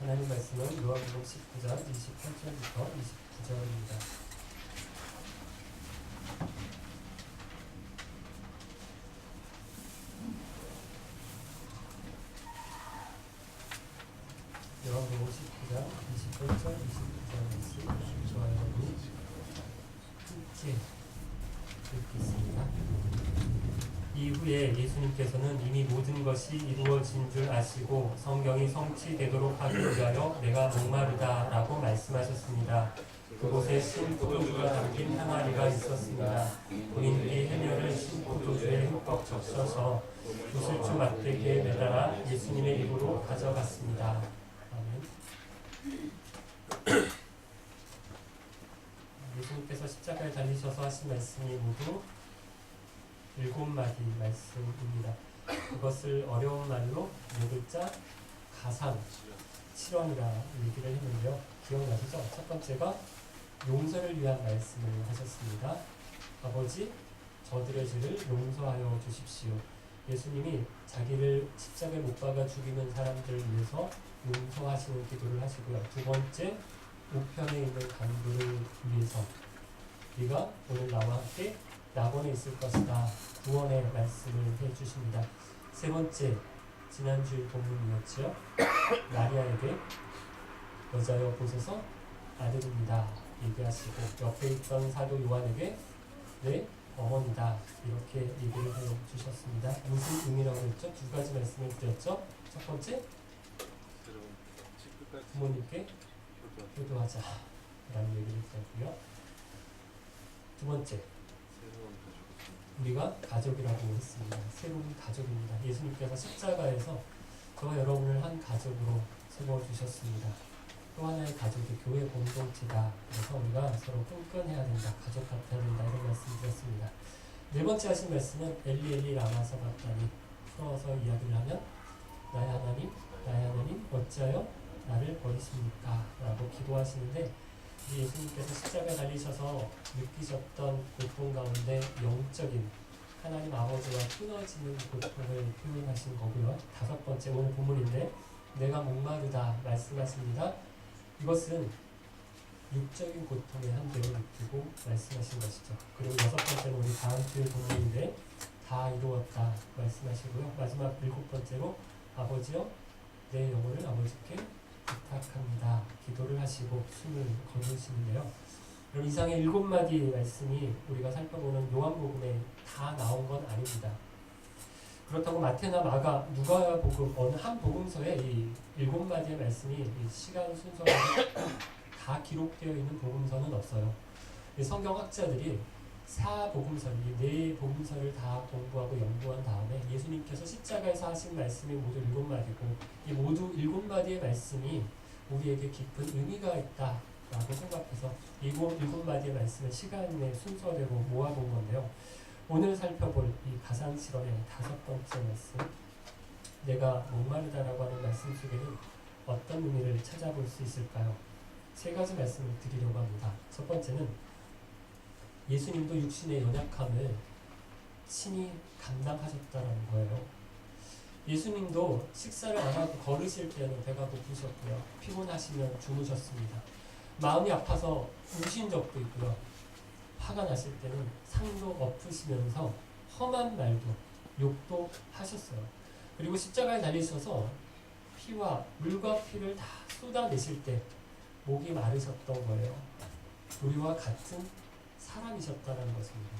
하나님 말씀은 요한복음 19장 28절부터 29절입니다. 요한복음 19장 28절 29절 말씀 저와 여러분이 함께 읽겠습니다. 이후에 예수님께서는 이미 모든 것이 이루어진 줄 아시고 성경이 성취되도록 하기 위하여 내가 목마르다 라고 말씀하셨습니다. 그곳에 신포도주가 담긴 항아리가 있었습니다. 본인들이 해녀를 신포도주에 흠뻑 적셔서 구슬주 막대기에 매달아 예수님의 입으로 가져갔습니다. 아멘. 예수님께서 십자가에 달리셔서 하신 말씀이 모두 7마디 말씀입니다. 그것을 어려운 말로 4글자 가상, 실언이라 얘기를 했는데요. 기억나시죠? 첫 번째가 용서를 위한 말씀을 하셨습니다. 아버지, 저들의 죄를 용서하여 주십시오. 예수님이 자기를 십자가에 못 박아 죽이는 사람들을 위해서 용서하시는 기도를 하시고요. 두 번째, 우편에 있는 간부를 위해서 네가 오늘 나와 함께 낙원에 있을 것이다. 구원의 말씀을 해주십니다. 세 번째, 지난주일 본문이었죠. 마리아에게 여자여 보소서 아들입니다. 얘기하시고 옆에 있던 사도 요한에게 내 어머니다. 이렇게 얘기를 해주셨습니다. 무슨 의미라고 했죠? 두 가지 말씀을 드렸죠. 첫 번째, 부모님께 효도하자 라는 얘기를 드렸고요. 두 번째, 우리가 가족이라고 했습니다. 새로운 가족입니다. 예수님께서 십자가에서 저와 여러분을 한 가족으로 세워주셨습니다. 또 하나의 가족이 교회 공동체다. 그래서 우리가 서로 끈끈해야 된다. 가족 같아야 된다. 이런 말씀 드렸습니다. 네 번째 하신 말씀은 엘리 엘리 라마 사박다니, 풀어서 이야기를 하면 나의 하나님 어찌하여 나를 버리십니까? 라고 기도하시는데 예수님께서 십자가에 달리셔서 느끼셨던 고통 가운데 영적인 하나님 아버지와 끊어지는 고통을 표현하신 거고요. 다섯 번째 오늘 본문인데 내가 목마르다 말씀하십니다. 이것은 육적인 고통의 한계를 느끼고 말씀하신 것이죠. 그리고 여섯 번째는 우리 다음 주의 본문인데 다 이루었다 말씀하시고요. 마지막 일곱 번째로 아버지여 내 영혼을 아버지께 부탁합니다. 기도를 하시고 숨을 거두시는데요. 그럼 이상의 7마디 말씀이 우리가 살펴보는 요한복음에 다 나온 건 아닙니다. 그렇다고 마태나 마가, 누가복음 어느 한 복음서에 이 7마디의 말씀이 이 시간 순서가 다 기록되어 있는 복음서는 없어요. 성경학자들이 4복음서, 이 4복음서를 다 공부하고 연구한 다음에 예수님께서 십자가에서 하신 말씀이 모두 7마디고 이 모두 7마디의 말씀이 우리에게 깊은 의미가 있다라고 생각해서 7마디의 말씀을 시간의 순서대로 모아본 건데요. 오늘 살펴볼 이 가상실험의 5번째 말씀, 내가 목마르다라고 하는 말씀 속에는 어떤 의미를 찾아볼 수 있을까요? 3가지 말씀을 드리려고 합니다. 첫 번째는 예수님도 육신의 연약함을 친히 감당하셨다는 거예요. 예수님도 식사를 안 하고 걸으실 때는 배가 고프셨고요. 피곤하시면 주무셨습니다. 마음이 아파서 우신 적도 있고요. 화가 나실 때는 상도 엎으시면서 험한 말도 욕도 하셨어요. 그리고 십자가에 달리셔서 피와 물과 피를 다 쏟아내실 때 목이 마르셨던 거예요. 우리와 같은 사람이셨다는 것입니다.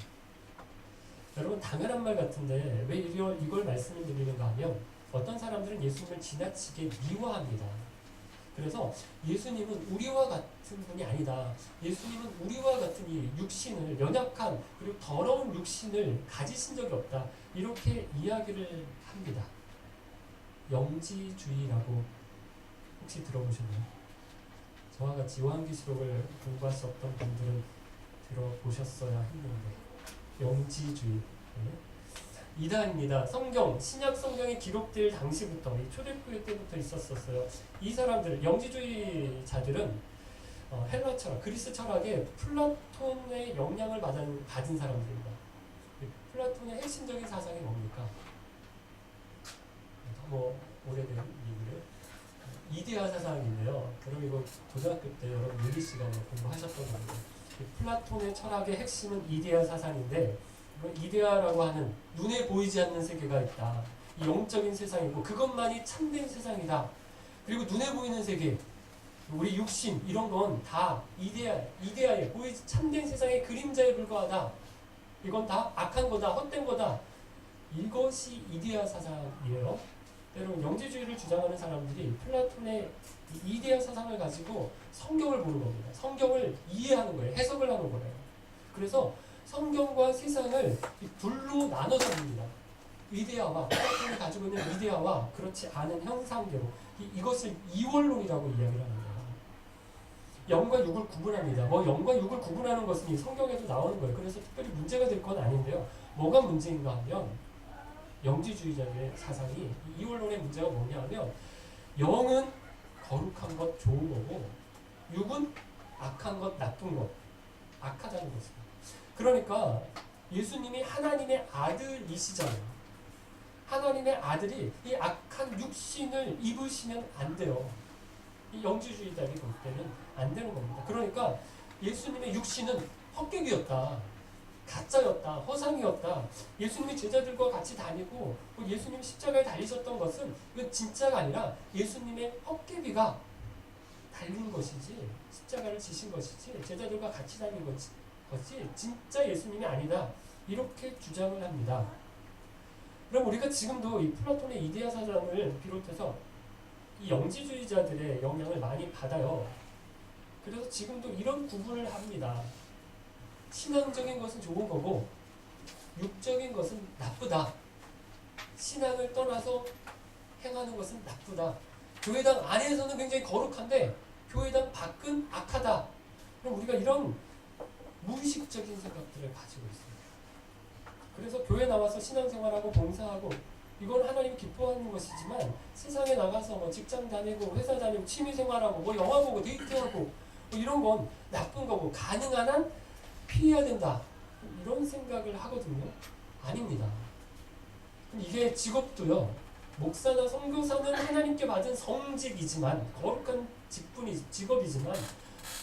여러분 당연한 말 같은데 왜 이걸 말씀을 드리는가 하면 어떤 사람들은 예수님을 지나치게 미워합니다. 그래서 예수님은 우리와 같은 분이 아니다. 예수님은 우리와 같은 이 육신을, 연약한 그리고 더러운 육신을 가지신 적이 없다. 이렇게 이야기를 합니다. 영지주의라고 혹시 들어보셨나요? 저와 같이 요한계시록을 공부할 수 없던 분들은 들어보셨어야 했는데 영지주의 이단입니다. 성경, 신약 성경이 기록될 당시부터 이 초대교회 때부터 있었어요. 이 사람들, 영지주의자들은 헬라 철학, 그리스 철학에 플라톤의 영향을 받은 사람들입니다. 플라톤의 핵심적인 사상이 뭡니까? 뭐 오래된 얘기를 이데아 사상인데요. 여러분 이거 고등학교 때 여러분 물리 시간에 공부하셨던 겁니다. 플라톤의 철학의 핵심은 이데아 사상인데 이데아라고 하는 눈에 보이지 않는 세계가 있다. 이 영적인 세상이고 그것만이 참된 세상이다. 그리고 눈에 보이는 세계, 우리 육신 이런 건 다 이데아에 보이지 참된 세상의 그림자에 불과하다. 이건 다 악한 거다, 헛된 거다. 이것이 이데아 사상이에요. 여러분 영지주의를 주장하는 사람들이 플라톤의 이데아 사상을 가지고 성경을 보는 겁니다. 성경을 이해하는 거예요. 해석을 하는 거예요. 그래서 성경과 세상을 둘로 나눠서 봅니다. 이데아와 플라톤이 가지고 있는 이데아와 그렇지 않은 형상대로 이것을 이원론이라고 이야기를 합니다. 영과 육을 구분합니다. 영과 육을 구분하는 것은 이 성경에도 나오는 거예요. 그래서 특별히 문제가 될 건 아닌데요. 뭐가 문제인가 하면 영지주의자들의 사상이 이원론의 문제가 뭐냐 하면 영은 거룩한 것, 좋은 거고 육은 악한 것, 나쁜 것, 악하다는 것입니다. 그러니까 예수님이 하나님의 아들이시잖아요. 하나님의 아들이 이 악한 육신을 입으시면 안 돼요. 이 영지주의자들이 볼 때는 안 되는 겁니다. 그러니까 예수님의 육신은 헛객이었다. 가짜였다. 허상이었다. 예수님이 제자들과 같이 다니고 예수님이 십자가에 달리셨던 것은 이건 진짜가 아니라 예수님의 헛개비가 달린 것이지 십자가를 지신 것이지 제자들과 같이 다닌 것이 진짜 예수님이 아니다. 이렇게 주장을 합니다. 그럼 우리가 지금도 이 플라톤의 이데아 사상을 비롯해서 이 영지주의자들의 영향을 많이 받아요. 그래서 지금도 이런 구분을 합니다. 신앙적인 것은 좋은 거고 육적인 것은 나쁘다. 신앙을 떠나서 행하는 것은 나쁘다. 교회당 안에서는 굉장히 거룩한데 교회당 밖은 악하다. 그럼 우리가 이런 무의식적인 생각들을 가지고 있습니다. 그래서 교회 나와서 신앙생활하고 봉사하고 이건 하나님 기뻐하는 것이지만 세상에 나가서 직장 다니고 회사 다니고 취미생활하고 영화 보고 데이트하고 이런 건 나쁜 거고 가능한 한 피해야 된다. 이런 생각을 하거든요. 아닙니다. 이게 직업도요. 목사나 선교사는 하나님께 받은 성직이지만 거룩한 직업이지만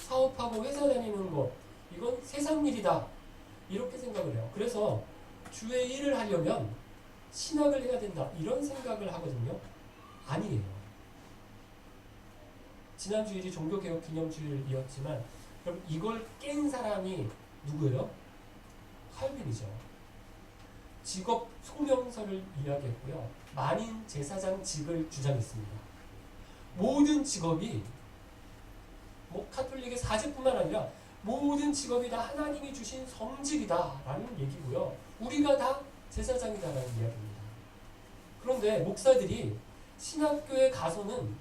사업하고 회사 다니는 것 이건 세상 일이다. 이렇게 생각을 해요. 그래서 주의 일을 하려면 신학을 해야 된다. 이런 생각을 하거든요. 아니에요. 지난 주일이 종교개혁 기념주일이었지만 그럼 이걸 깬 사람이 누구예요? 칼빈이죠. 직업 소명서를 이야기했고요. 만인 제사장직을 주장했습니다. 모든 직업이 카톨릭의 사직뿐만 아니라 모든 직업이 다 하나님이 주신 성직이다라는 얘기고요. 우리가 다 제사장이다라는 이야기입니다. 그런데 목사들이 신학교에 가서는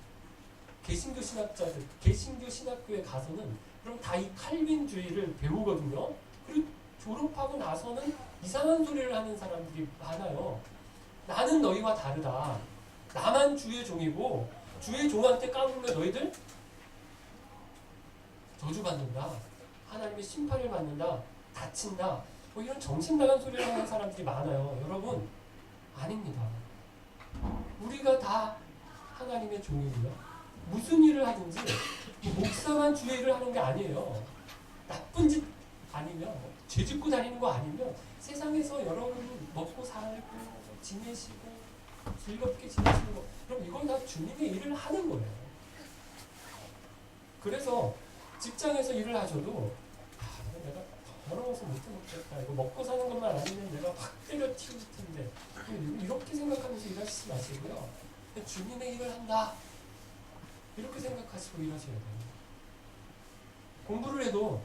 개신교 신학교에 가서는 그럼 다 이 칼빈주의를 배우거든요. 그리고 졸업하고 나서는 이상한 소리를 하는 사람들이 많아요. 나는 너희와 다르다. 나만 주의 종이고 주의 종한테 까불면 너희들 저주받는다. 하나님의 심판을 받는다. 다친다. 이런 정신나간 소리를 하는 사람들이 많아요. 여러분 아닙니다. 우리가 다 하나님의 종이고요. 무슨 일을 하든지 목사만 주의 일을 하는 게 아니에요. 나쁜 짓 아니면 죄 짓고 다니는 거 아니면 세상에서 여러분 먹고 살고 지내시고 즐겁게 지내시는 거 그럼 이건 다 주님의 일을 하는 거예요. 그래서 직장에서 일을 하셔도 내가 더러워서 못 해먹겠다. 이거 먹고 사는 것만 아니면 내가 확 때려치울 텐데 이렇게 생각하면서 일하시지 마시고요. 주님의 일을 한다. 이렇게 생각하시고 일하셔야 돼요. 공부를 해도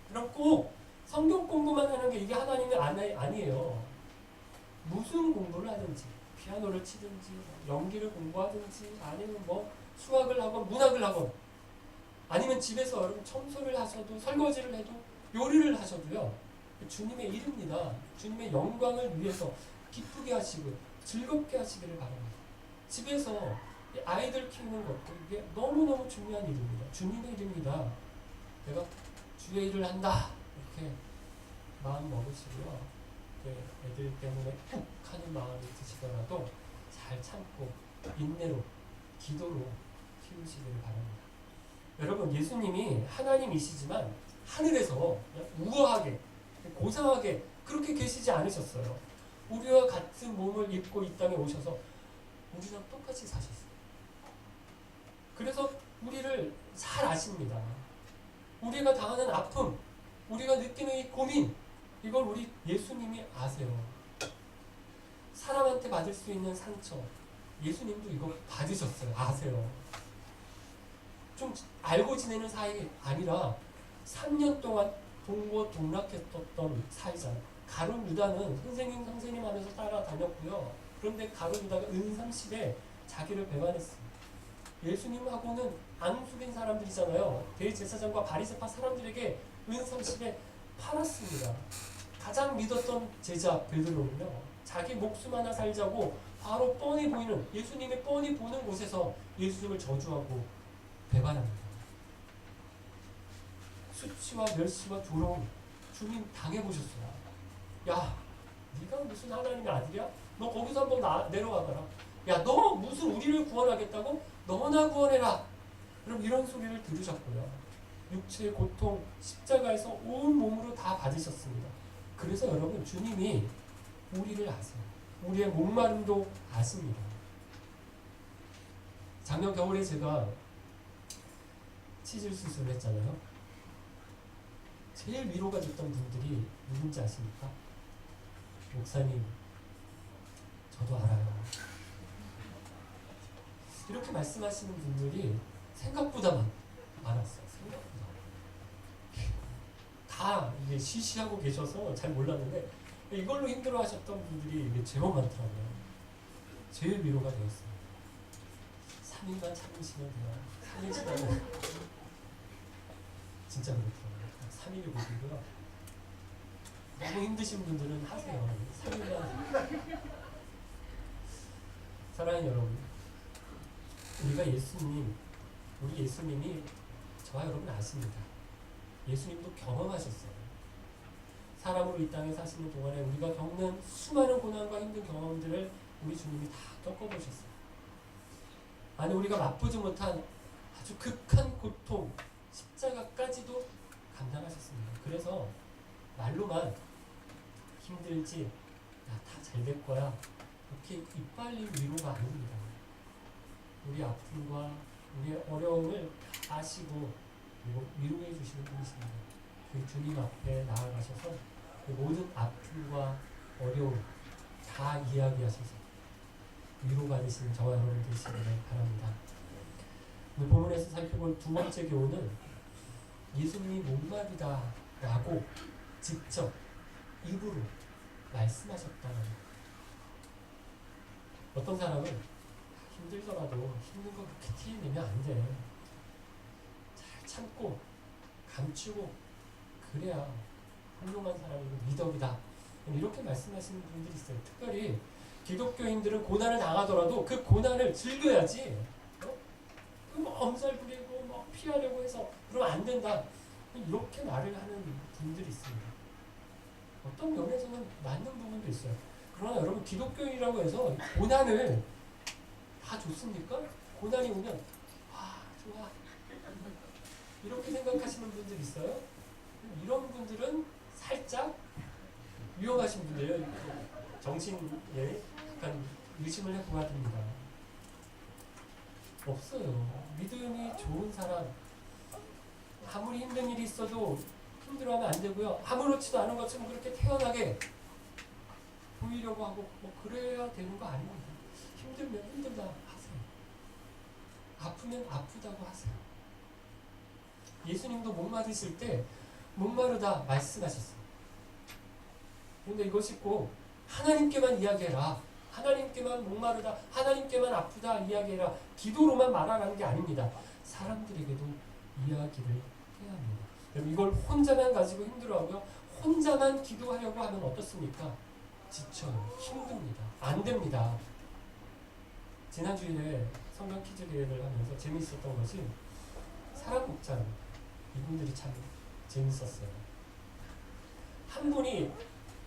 그럼 꼭 성경 공부만 하는 게 이게 하나님의 아니에요. 무슨 공부를 하든지 피아노를 치든지 연기를 공부하든지 아니면 수학을 하건 문학을 하건 아니면 집에서 여러분 청소를 하셔도 설거지를 해도 요리를 하셔도요. 주님의 일입니다. 주님의 영광을 위해서 기쁘게 하시고 즐겁게 하시기를 바랍니다. 집에서 아이들 키우는 것도 이게 너무너무 중요한 일입니다. 주님의 일입니다. 내가 주의 일을 한다. 이렇게 마음 먹으시고요. 애들 때문에 푹 하는 마음이 드시더라도 잘 참고 인내로 기도로 키우시기를 바랍니다. 여러분, 예수님이 하나님이시지만 하늘에서 우아하게 고상하게 그렇게 계시지 않으셨어요. 우리와 같은 몸을 입고 이 땅에 오셔서 우리랑 똑같이 사셨어요. 그래서 우리를 잘 아십니다. 우리가 당하는 아픔, 우리가 느끼는 이 고민, 이걸 우리 예수님이 아세요. 사람한테 받을 수 있는 상처, 예수님도 이거 받으셨어요. 아세요. 좀 알고 지내는 사이 아니라 3년 동안 동고동락했던 사이잖아요. 가룟 유다는 선생님 하면서 따라다녔고요. 그런데 가룟 유다가 은30에 자기를 배반했어요. 예수님하고는 안 속인 사람들이잖아요. 대제사장과 바리새파 사람들에게 은30에 팔았습니다. 가장 믿었던 제자 베드로는요, 자기 목숨 하나 살자고 바로 뻔히 보이는, 예수님이 뻔히 보는 곳에서 예수님을 저주하고 배반합니다. 수치와 멸시와 조롱 주님 당해보셨어요. 야, 네가 무슨 하나님의 아들이야? 너 거기서 한번 내려와봐라. 야, 너 무슨 우리를 구원하겠다고? 너나 구원해라. 그럼 이런 소리를 들으셨고요. 육체의 고통, 십자가에서 온 몸으로 다 받으셨습니다. 그래서 여러분, 주님이 우리를 아세요. 우리의 목마름도 아십니다. 작년 겨울에 제가 치질 수술을 했잖아요. 제일 위로가 됐던 분들이 누군지 아십니까? 목사님, 저도 알아요. 이렇게 말씀하시는 분들이 생각보다 많았어요. 생각보다. 다 이게 시시하고 계셔서 잘 몰랐는데 이걸로 힘들어하셨던 분들이 이게 제법 많더라고요. 제일 위로가 되었어요. 3일만 참으시면 돼요. 3일 지나면 진짜 그렇더라고요. 3일이 고비고요. 너무 힘드신 분들은 하세요. 3일만. 사랑하는 여러분, 우리 예수님이 저와 여러분 아십니다. 예수님도 경험하셨어요. 사람으로 이 땅에 사시는 동안에 우리가 겪는 수많은 고난과 힘든 경험들을 우리 주님이 다 겪어보셨어요. 아니, 우리가 맛보지 못한 아주 극한 고통, 십자가까지도 감당하셨습니다. 그래서 말로만 힘들지, 야, 다 잘 될 거야, 이렇게 이빨린 위로가 아닙니다. 우리 아픔과 우리의 어려움을 아시고 그리고 위로해 주시는 분이십니다. 그 주님 앞에 나아가셔서 그 모든 아픔과 어려움 다 이야기하셔서 위로받으시는 저와 여러분 되시기를 바랍니다. 오늘 본문에서 살펴볼 두 번째 교훈은 예수님이 목마르다 라고 직접 입으로 말씀하셨다는 거예요. 어떤 사람은 힘들더라도 힘든 거 그렇게 티내면 안 돼. 잘 참고 감추고 그래야 훌륭한 사람이고 미덕이다. 이렇게 말씀하시는 분들이 있어요. 특별히 기독교인들은 고난을 당하더라도 그 고난을 즐겨야지. 엄살 부리고 막 피하려고 해서 그러면 안 된다. 이렇게 말을 하는 분들이 있습니다. 어떤 면에서는 맞는 부분도 있어요. 그러나 여러분, 기독교인이라고 해서 고난을 다 좋습니까? 고난이 오면 좋아 이렇게 생각하시는 분들 있어요. 이런 분들은 살짝 위험하신 분들이에요. 정신에 약간 의심을 해보아야 됩니다. 없어요. 믿음이 좋은 사람, 아무리 힘든 일이 있어도 힘들어하면 안 되고요. 아무렇지도 않은 것처럼 그렇게 태연하게 보이려고 하고 그래야 되는 거 아닙니다. 힘들면 힘들다 하세요. 아프면 아프다고 하세요. 예수님도 목마르실 때 목마르다 말씀하셨어요. 그런데 이것이 꼭 하나님께만 이야기해라, 하나님께만 목마르다, 하나님께만 아프다 이야기해라, 기도로만 말하라는 게 아닙니다. 사람들에게도 이야기를 해야 합니다. 여러분, 이걸 혼자만 가지고 힘들어하고요, 혼자만 기도하려고 하면 어떻습니까? 지쳐요. 힘듭니다. 안 됩니다. 지난 주일에 성경 퀴즈 대회를 하면서 재미있었던 것이 사람 복장, 이분들이 참 재밌었어요. 한 분이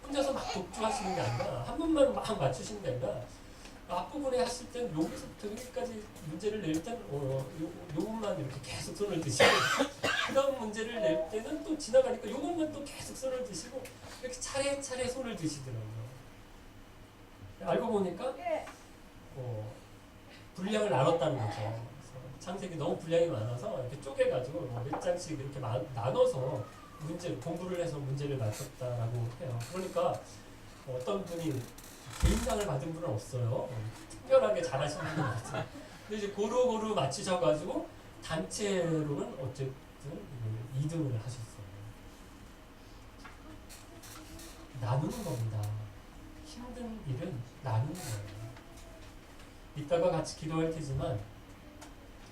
혼자서 막 독주하시는 게 아니라, 한 분만 막 맞추시는 게 아니라 앞부분에 하실 때는 여기서부터 여기까지 문제를 낼 때는 요것만 이렇게 계속 손을 드시고 그 다음 문제를 낼 때는 또 지나가니까 요것만 또 계속 손을 드시고 이렇게 차례차례 손을 드시더라고요. 알고 보니까 분량을 나눴다는 거죠. 그래서 창세기 너무 분량이 많아서 이렇게 쪼개가지고 몇 장씩 이렇게 나눠서 공부를 해서 문제를 맞췄다라고 해요. 그러니까 어떤 분이 개인상을 받은 분은 없어요. 특별하게 잘하시는 분은 없어요. 근데 이제 고루고루 맞추셔가지고 단체로는 어쨌든 2등을 하셨어요. 나누는 겁니다. 힘든 일은 나누는 거예요. 이따가 같이 기도할 테지만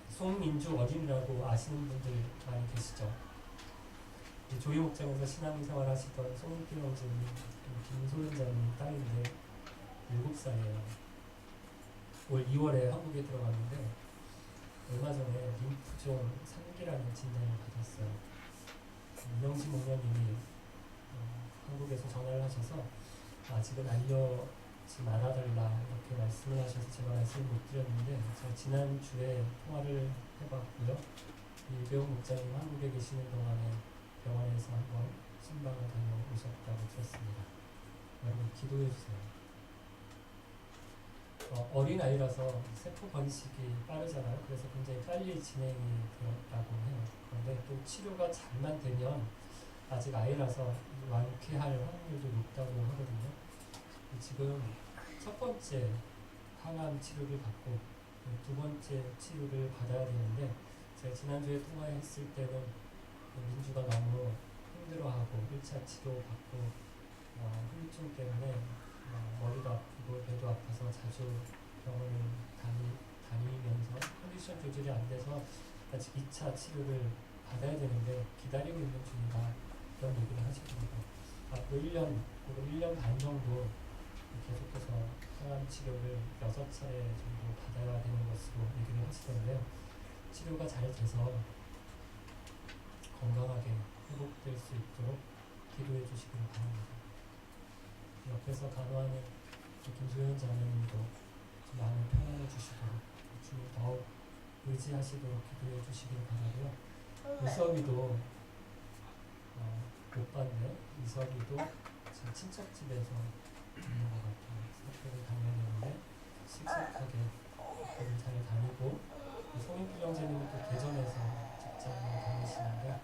송민주 어린이라고 아시는 분들 많이 계시죠? 조희 목장에서 신앙생활 하시던 송민필 형제님, 김소연자님 딸인데 7살이에요. 올 2월에 한국에 들어갔는데 얼마 전에 림프종 3기라는 진단을 받았어요. 이영진 목사님이 한국에서 전화를 하셔서 아직은 알려지 말아달라 이렇게 말씀을 하셔서 제가 말씀을 못 드렸는데 제가 지난주에 통화를 해봤고요. 이배우 목사님 한국에 계시는 동안에 병원에서 한번 순방을 다녀오셨다고 들었습니다. 여러분 기도해 주세요. 어린아이라서 세포 번식이 빠르잖아요. 그래서 굉장히 빨리 진행이 되었다고 해요. 그런데 또 치료가 잘만 되면 아직 아이라서 완쾌할 확률도 높다고 하거든요. 지금 첫 번째 항암 치료를 받고 두 번째 치료를 받아야 되는데 제가 지난주에 통화했을 때는 민주가 너무 힘들어하고 1차 치료 받고 후유증 때문에 머리도 아프고 배도 아파서 자주 병원을 다니면서 컨디션 조절이 안 돼서 아직 2차 치료를 받아야 되는데 기다리고 있는 중이다 그런 얘기를 하시더라고요. 앞으로 1년 반 정도 계속해서 항암 치료를 6차례 정도 받아야 되는 것으로 얘기를 하시던데요. 치료가 잘 돼서 건강하게 회복될 수 있도록 기도해 주시기를 바랍니다. 옆에서 간호하는 김소연 자매님도 좀 마음을 편안해 주시도록 주님 더욱 의지하시도록 기도해 주시길 바라고요. 이섭이도 못 봤네. 이섭이도 제 친척집에서 있는 것 같아요. 학교를 다녀야 되는데 씩씩하게 학교를 잘 다니고 송인필 형제님은 또 대전에서 직장을 다니시는데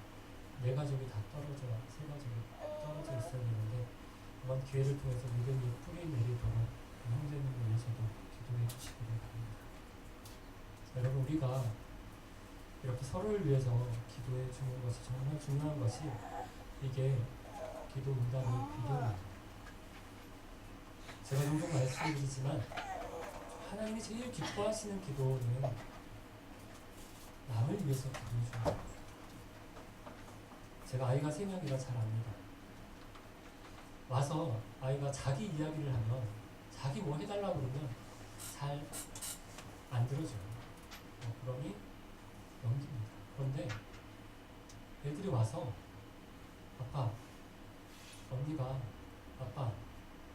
네 가족이 다 세 가족이 떨어져 있었는데 이번 기회를 통해서 믿음이 뿌리 내리도록 형제님을 위해서도 기도해 주시기를 바랍니다. 여러분 우리가 이렇게 서로를 위해서 기도해 주는 것이 정말 중요한 것이 이게 기도 응답의 비결입니다. 제가 종종 말씀드리지만 하나님이 제일 기뻐하시는 기도는 남을 위해서 기도해 주는 거예요. 제가 아이가 3명이라 잘 압니다. 와서 아이가 자기 이야기를 하면 자기 뭐 해달라고 그러면 잘 안 들어줘요. 그러니 넘깁니다. 그런데 애들이 와서 아빠, 언니가 아빠,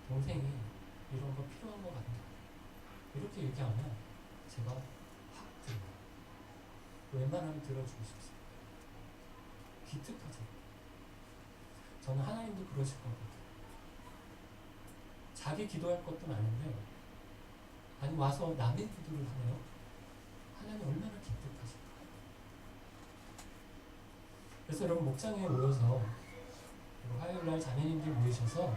동생이 이런 거 필요한 것 같다. 이렇게 얘기하면 제가 확 들어요. 웬만하면 들어주고 싶습니다. 기특하죠. 저는 하나님도 그러실 거거든요. 자기 기도할 것도 많은데 아니 와서 남의 기도를 하네요. 하나님 얼마나 기특하실까. 그래서 여러분 목장에 모여서 화요일날 자매님들 모이셔서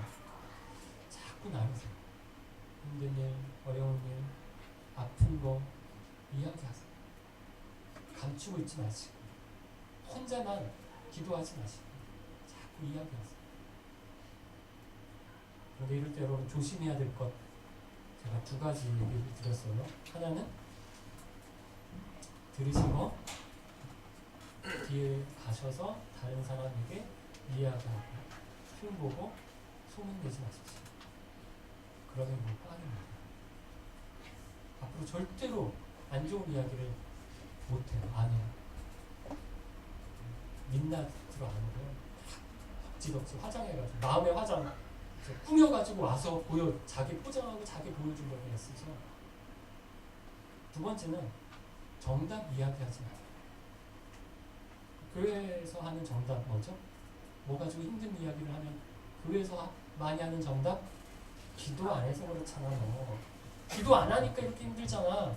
자꾸 나누세요. 힘든 일, 어려운 일, 아픈 거 이야기하세요. 감추고 있지 마시고 혼자만 기도하지 마시고 자꾸 이야기하세요. 그런데 이럴 때 여러분 조심해야 될 것 제가 2가지 얘기를 드렸어요. 하나는 들으시고 뒤에 가셔서 다른 사람에게 이야기하고 흉보고 소문내지 마십시오. 그러면 뭐 빠릅니다. 앞으로 절대로 안 좋은 이야기를 못해요. 안 해요. 민낯으로 안 오고요. 덕지덕지 화장해가지고 마음의 화장 꾸며가지고 와서 자기 포장하고 자기 보여준 걸 그냥 쓰죠. 두 번째는 정답 이야기하지 마세요. 교회에서 하는 정답 뭐죠? 뭐 가지고 힘든 이야기를 하면 교회에서 많이 하는 정답? 기도 안 해서 그렇잖아. 너 기도 안 하니까 이렇게 힘들잖아.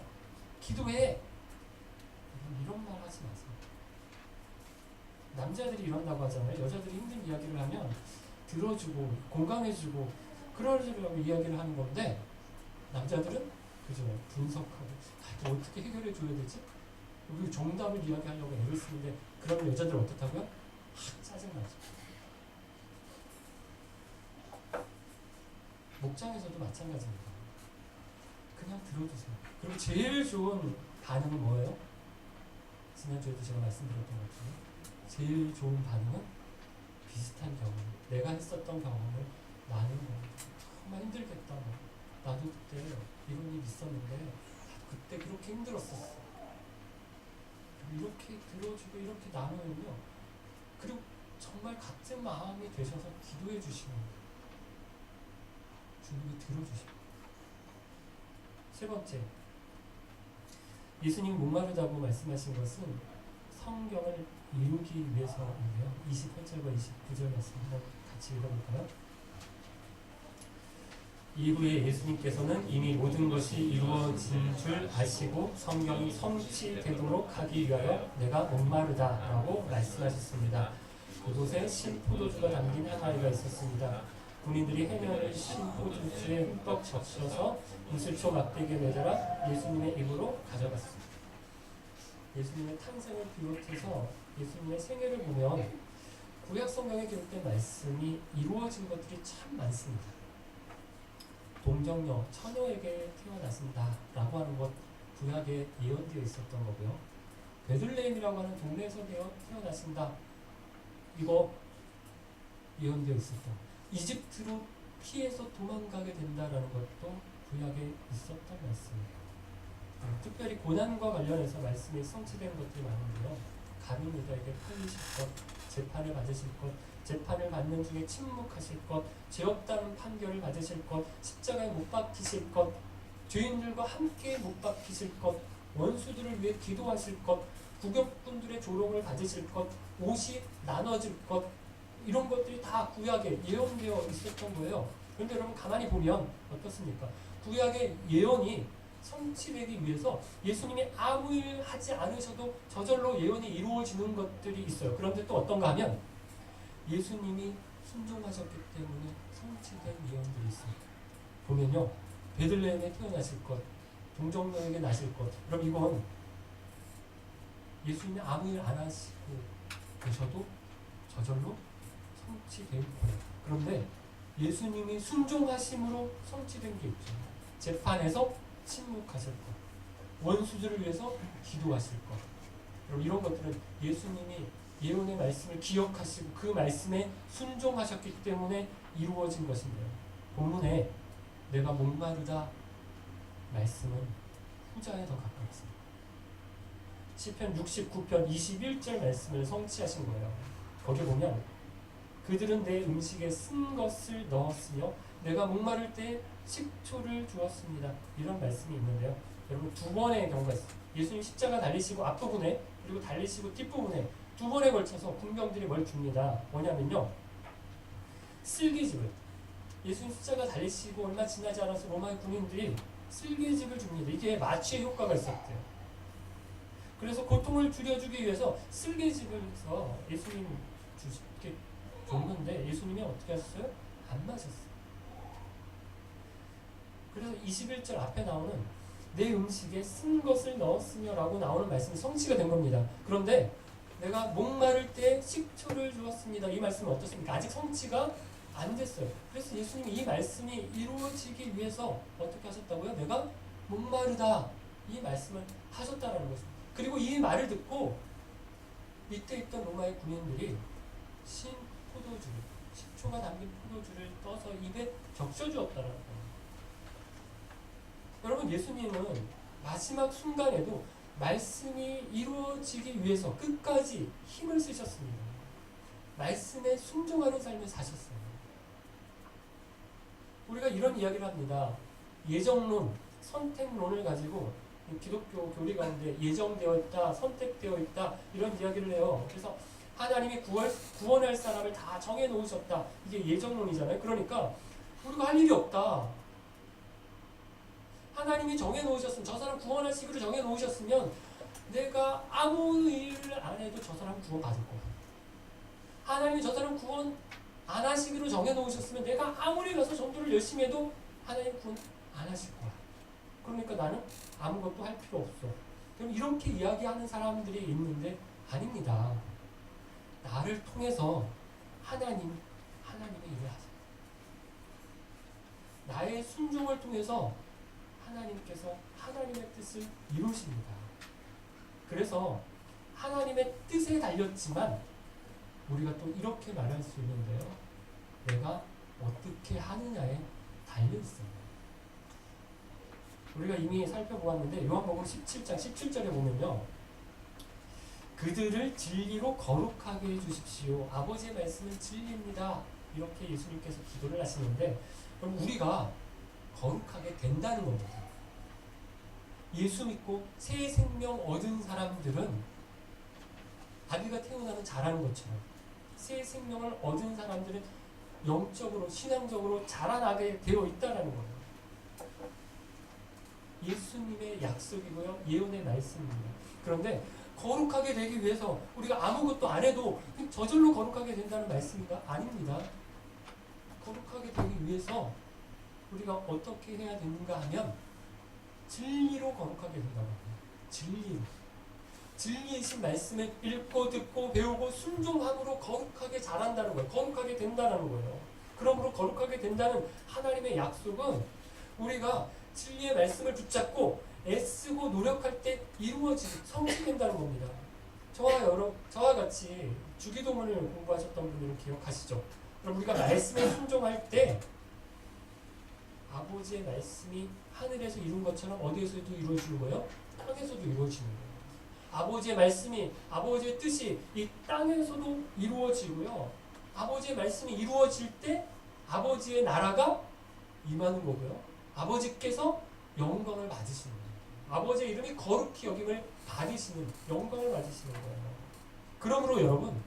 기도해. 이런 말 하지 마세요. 남자들이 이런다고 하잖아요. 여자들이 힘든 이야기를 하면 들어주고 공감해주고 그러려고 이야기를 하는 건데, 남자들은 그죠, 분석하고 어떻게 해결해 줘야 되지? 우리 정답을 이야기하려고 애를 쓰는데, 그러면 여자들 어떻다고요? 짜증나죠. 목장에서도 마찬가지입니다. 그냥 들어주세요. 그리고 제일 좋은 반응은 뭐예요? 지난주에도 제가 말씀드렸던 것 같은데, 제일 좋은 반응은 비슷한 경험, 내가 했었던 경험을 나누는 거예요. 정말 힘들겠다. 나도 그때 이런 일 있었는데 그때 그렇게 힘들었었어. 이렇게 들어주고 이렇게 나누면요, 그리고 정말 같은 마음이 되셔서 기도해 주시면 주님이 들어주십니다. 세 번째, 예수님이 목마르다고 말씀하신 것은 성경을 이루기 위해서인데요. 28절과 29절 말씀 한번 같이 읽어볼까요? 이후에 예수님께서는 이미 모든 것이 이루어진 줄 아시고 성경이 성취되도록 하기 위하여 내가 목마르다 라고 말씀하셨습니다. 그곳에 신포도주가 담긴 항아리가 있었습니다. 군인들이 해녀를 신포도주에 흠뻑 적셔서 무슬초 막대기에 매달아 예수님의 입으로 가져갔습니다. 예수님의 탄생을 비롯해서 예수님의 생애를 보면 구약 성경에 기록된 말씀이 이루어진 것들이 참 많습니다. 동정녀, 처녀에게 태어났습니다 라고 하는 것 구약에 예언되어 있었던 거고요. 베들레헴이라고 하는 동네에서 태어났습니다, 이거 예언되어 있었던, 이집트로 피해서 도망가게 된다라는 것도 구약에 있었던 말씀이에요. 특별히 고난과 관련해서 말씀이 성취된 것들이 많은데요. 가룟 유다에게 팔리실 것, 재판을 받으실 것, 재판을 받는 중에 침묵하실 것, 죄 없다는 판결을 받으실 것, 십자가에 못 박히실 것, 죄인들과 함께 못 박히실 것, 원수들을 위해 기도하실 것, 구격분들의 조롱을 받으실 것, 옷이 나눠질 것, 이런 것들이 다 구약에 예언되어 있었던 거예요. 그런데 여러분 가만히 보면 어떻습니까? 구약의 예언이 성취되기 위해서 예수님이 아무 일 하지 않으셔도 저절로 예언이 이루어지는 것들이 있어요. 그런데 또 어떤가 하면 예수님이 순종하셨기 때문에 성취된 예언들이 있습니다. 보면요, 베들레헴에 태어나실 것, 동정녀에게 나실 것, 그럼 이건 예수님이 아무 일 안 하시고 계셔도 저절로 성취된 거예요. 그런데 예수님이 순종하심으로 성취된 게 있죠. 재판에서 침묵하실 것, 원수들을 위해서 기도하실 것. 그럼 이런 것들은 예수님이 예언의 말씀을 기억하시고 그 말씀에 순종하셨기 때문에 이루어진 것인데요. 본문에 내가 목마르다 말씀은 후자에 더 가깝습니다. 시편 69편 21절 말씀을 성취하신 거예요. 거기 보면 그들은 내 음식에 쓴 것을 넣었으며 내가 목마를 때 식초를 주었습니다. 이런 말씀이 있는데요. 여러분 두 번의 경우가 있어요. 예수님 십자가 달리시고 앞부분에 그리고 달리시고 뒷부분에 두 번에 걸쳐서 군병들이 뭘 줍니다. 뭐냐면요, 쓸개즙을, 예수님 십자가 달리시고 얼마 지나지 않아서 로마의 군인들이 쓸개즙을 줍니다. 이게 마취의 효과가 있었대요. 그래서 고통을 줄여주기 위해서 쓸개즙을 해서 예수님 이렇게 줬는데 예수님이 어떻게 하셨어요? 안 마셨어요. 그래서 21절 앞에 나오는 내 음식에 쓴 것을 넣었으며 라고 나오는 말씀이 성취가 된 겁니다. 그런데 내가 목마를 때 식초를 주었습니다, 이 말씀은 어떻습니까? 아직 성취가 안 됐어요. 그래서 예수님이 이 말씀이 이루어지기 위해서 어떻게 하셨다고요? 내가 목마르다, 이 말씀을 하셨다라는 것입니다. 그리고 이 말을 듣고 밑에 있던 로마의 군인들이 신 포도주를, 식초가 담긴 포도주를 떠서 입에 적셔주었다라는 거예요. 여러분 예수님은 마지막 순간에도 말씀이 이루어지기 위해서 끝까지 힘을 쓰셨습니다. 말씀에 순종하는 삶을 사셨어요. 우리가 이런 이야기를 합니다. 예정론, 선택론을 가지고 기독교 교리 가운데 예정되어 있다, 선택되어 있다 이런 이야기를 해요. 그래서 하나님이 구원할 사람을 다 정해 놓으셨다. 이게 예정론이잖아요. 그러니까 우리가 할 일이 없다. 하나님이 정해 놓으셨으면, 저 사람 구원하시기로 정해 놓으셨으면 내가 아무 일을 안 해도 저 사람 구원 받을 거야. 하나님이 저 사람 구원 안 하시기로 정해 놓으셨으면 내가 아무리 가서 전도를 열심히 해도 하나님 구원 안 하실 거야. 그러니까 나는 아무것도 할 필요 없어. 그럼 이렇게 이야기하는 사람들이 있는데 아닙니다. 나를 통해서 하나님의 일을 하세요. 나의 순종을 통해서 하나님께서 하나님의 뜻을 이루십니다. 그래서 하나님의 뜻에 달렸지만 우리가 또 이렇게 말할 수 있는데요. 내가 어떻게 하느냐에 달려있어요. 우리가 이미 살펴보았는데 요한복음 17장 17절에 보면요. 그들을 진리로 거룩하게 해주십시오. 아버지의 말씀은 진리입니다. 이렇게 예수님께서 기도를 하시는데 그럼 우리가 거룩하게 된다는 겁니다. 예수 믿고 새 생명 얻은 사람들은 아기가 태어나면 자라는 것처럼 새 생명을 얻은 사람들은 영적으로 신앙적으로 자라나게 되어 있다는 거예요. 예수님의 약속이고요. 예언의 말씀입니다. 그런데 거룩하게 되기 위해서 우리가 아무것도 안 해도 저절로 거룩하게 된다는 말씀인가? 아닙니다. 거룩하게 되기 위해서 우리가 어떻게 해야 되는가 하면 진리로 거룩하게 된다고 합니다. 진리로. 진리이신 말씀을 읽고 듣고 배우고 순종함으로 거룩하게 자란다는 거예요. 거룩하게 된다는 거예요. 그러므로 거룩하게 된다는 하나님의 약속은 우리가 진리의 말씀을 붙잡고 애쓰고 노력할 때 이루어지고 성취된다는 겁니다. 저와 같이 주기도문을 공부하셨던 분들은 기억하시죠? 그럼 우리가 말씀에 순종할 때 아버지의 말씀이 하늘에서 이룬 것처럼 어디에서도 이루어지는 거예요? 땅에서도 이루어지는 거예요. 아버지의 말씀이, 아버지의 뜻이 이 땅에서도 이루어지고요. 아버지의 말씀이 이루어질 때 아버지의 나라가 임하는 거고요. 아버지께서 영광을 받으시는 거예요. 아버지의 이름이 거룩히 여김을 받으시는, 영광을 받으시는 거예요. 그러므로 여러분,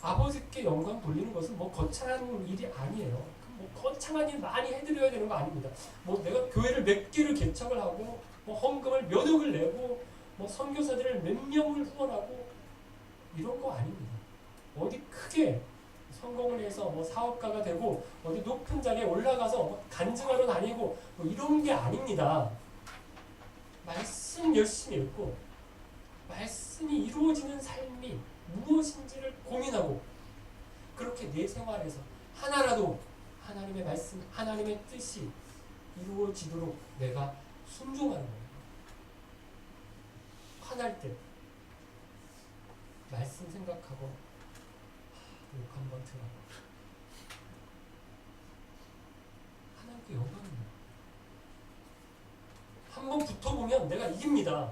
아버지께 영광 돌리는 것은 뭐 거창한 일이 아니에요. 뭐 거창한 일 많이 해드려야 되는 거 아닙니다. 뭐 내가 교회를 몇 개를 개척을 하고, 뭐 헌금을 몇 억을 내고, 뭐 선교사들을 몇 명을 후원하고 이런 거 아닙니다. 어디 크게 성공을 해서 뭐 사업가가 되고 어디 높은 자리에 올라가서 뭐 간증하러 다니고 뭐 이런 게 아닙니다. 말씀 열심히 읽고 말씀이 이루어지는 삶이 무엇인지를 고민하고 그렇게 내 생활에서 하나라도 하나님의 말씀, 하나님의 뜻이 이루어지도록 내가 순종하는 거예요. 화날 때 말씀 생각하고 욕 한번 들어보고 하나님께 영광입니다. 한번 붙어보면 내가 이깁니다.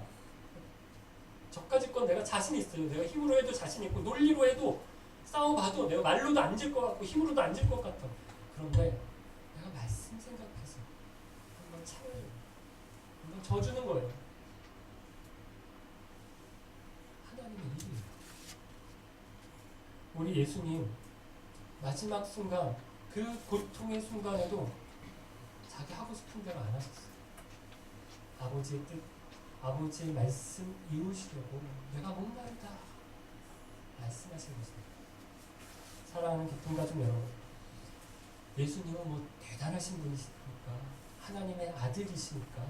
저까지 건 내가 자신 있어요. 내가 힘으로 해도 자신 있고 논리로 해도 싸워봐도 내가 말로도 안 질 것 같고 힘으로도 안 질 것 같아. 그런데 내가 말씀 생각해서 한번 참아줘요. 한번 져주는 거예요. 하나님의 일이에요. 우리 예수님 마지막 순간 그 고통의 순간에도 자기 하고 싶은 대로 안 하셨어요. 아버지의 뜻, 아버지의 말씀 이루시려고 내가 목마르다 말씀하신 것입니다. 사랑하는 깊은 가족 여러분, 예수님은 뭐 대단하신 분이시니까 하나님의 아들이시니까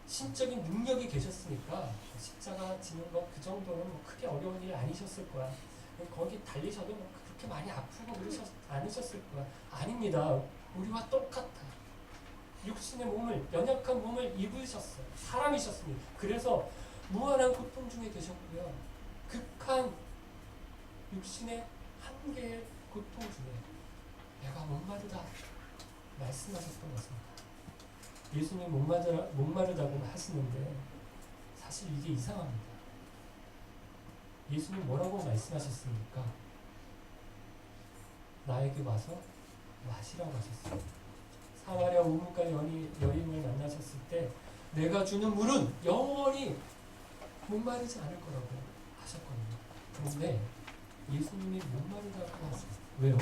신적인 능력이 계셨으니까 십자가 지는 거 그 정도는 뭐 크게 어려운 일 아니셨을 거야. 거기 달리셔도 뭐 그렇게 많이 아프고 그러셨 않으셨을 거야. 아닙니다. 우리와 똑같아. 육신의 몸을, 연약한 몸을 입으셨어요. 사람이셨습니다. 그래서 무한한 고통 중에 계셨고요. 극한 육신의 한계의 고통 중에 내가 목마르다 말씀하셨던 것입니다. 예수님 목마르다고 하시는데 사실 이게 이상합니다. 예수님 뭐라고 말씀하셨습니까? 나에게 와서 마시라고 하셨어요. 사마리아 우물가 여인을 만나셨을 때 내가 주는 물은 영원히 목마르지 않을 거라고 하셨거든요. 그런데 예수님이 목마르다고 하세요. 왜요?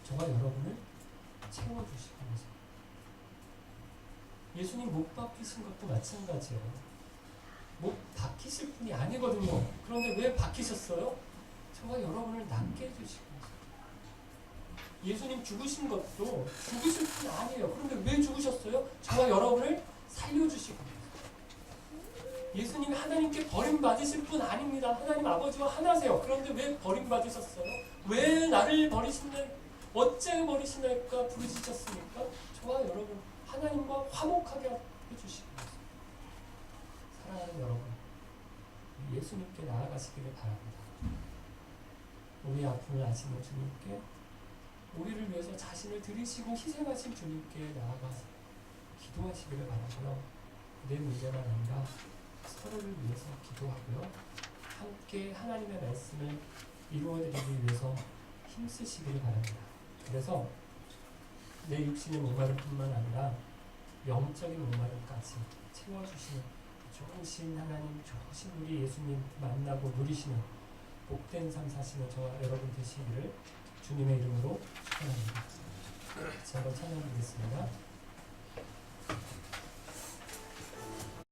저와 여러분을 채워주시기 위해서. 예수님 못 박히신 것도 마찬가지예요. 못 박히실 분이 아니거든요. 그런데 왜 박히셨어요? 저와 여러분을 낫게 해주시기 위해서. 예수님 죽으신 것도 죽으실 분 아니에요. 그런데 왜 죽으셨어요? 저와 여러분을 살려주시기 위해서. 예수님이 하나님께 버림받으실 분 아닙니다. 하나님 아버지와 하나세요. 그런데 왜 버림받으셨어요? 왜 나를 어째 버리시나이까 부르짖었습니까? 저와 여러분 하나님과 화목하게 해주시기 위해서. 사랑하는 여러분, 예수님께 나아가시기를 바랍니다. 우리의 아픔을 아시는 주님께, 우리를 위해서 자신을 들이시고 희생하신 주님께 나아가서 기도하시기를 바라고요. 내 문제만 아니라 서로를 위해서 기도하고요. 함께 하나님의 말씀을 이루어드리기 위해서 힘쓰시기를 바랍니다. 그래서 내 육신의 목마름 뿐만 아니라 영적인 목마름까지 채워주시는 좋으신 하나님, 좋으신 우리 예수님 만나고 누리시는 복된 삶 사시는 저와 여러분 되시기를 주님의 이름으로 축원합니다. 같이 한번 찬양드리겠습니다.